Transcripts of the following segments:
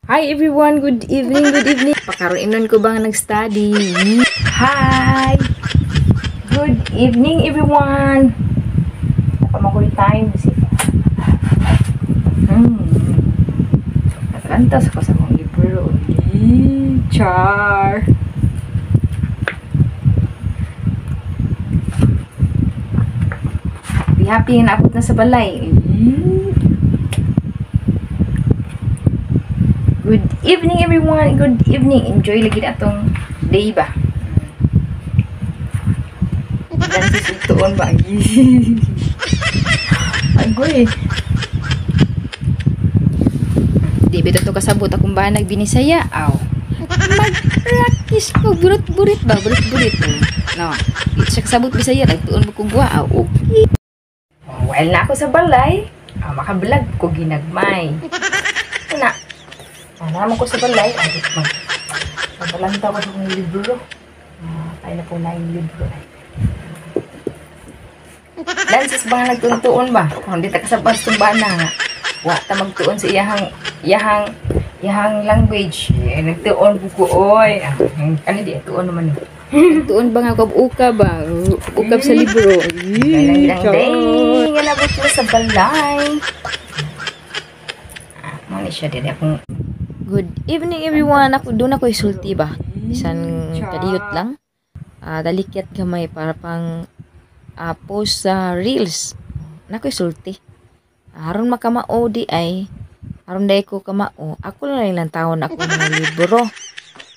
Hi everyone, good evening, good evening. Pakaroon ko bang nag-study? Hi! Good evening everyone. Napamakulit time. Natalantas ako sa mga libro. Char! Be happy na abot na sa balay. Good evening everyone. Good evening. Enjoy lagi na itong day ba? Dan susutuon ba? Agoy. Di ba ito kasabot akong ba nagbinisaya? Aw. Mag-practice ko. Burit-burit ba? Burit-burit. No. Ito siya kasabot bisaya. Nagtuon mo kong buwa. Aw, okay. While na ako sa balay, makablog ko ginagmay. Na. Naman ko sa balay. Nabalanta ko sa mga libro. Tayo na po na yung libro. Dances ba nga nagtuntuon ba? Kung di ta kasabas tumbahan na nga. Wata magtuon sa iyahang language. Nagtuon po ko, oy. Ano di? Tuon naman yun. Tuon ba nga ukab ba? Ukab sa libro. Kailang day. Nga nabot ko sa balay. Mani siya din akong good evening everyone. Doon ako isulti ba? Isang kadiyot lang. Dalikyat gamay para pang post sa reels. Nako isulti. Aron makamao di ay aron day ko kamao. Ako lang ilang taon ako mga libro.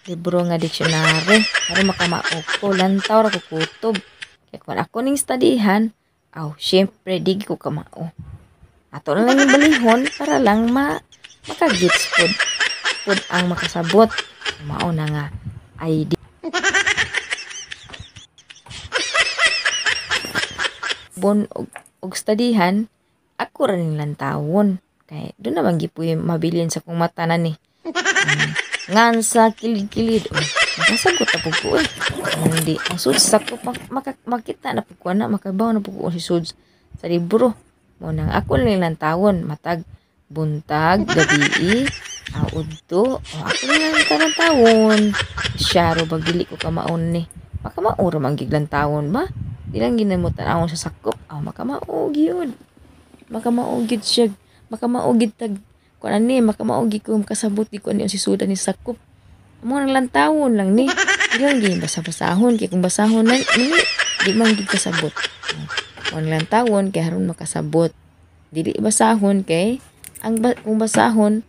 Libro nga dictionary. Aron makamao ko lantaw ra ko kutob. Kaya kung ako ning studyhan, syempre di ko kamao. Ato na lang yung balihon para lang makagits pod ang makasabot. Mao na nga ID. Bon og studyhan, ako rin lang tawon. Kaya doon naman gipoy mabilin sa kong mata na ni. Ngan sa kilid-kilid. Makasagot na po ko eh. Hindi. Ang suds sa ko, makita na po ko na, makabaw na po ko si suds sa libro. Munang ako lang tawon, matag buntag, gabi, udto. Ako lang karang tawon. Syaro bagili ko kamaon ni. Makamaura manggiglang tawon ba? Di lang ginamutan ako sa sakop. Makamaog yun. Makamaogid siya. Makamaogid tag. Kung ano ni, makamaogid ko makasabot di ko ano si suda ni sakop. Mga lang tawon lang ni. Di lang gini basa-basahon. Kaya kung basahon na, di man gid kasabot. Kung lang tawon, kaya haron makasabot. Dili basahon kay kung basahon,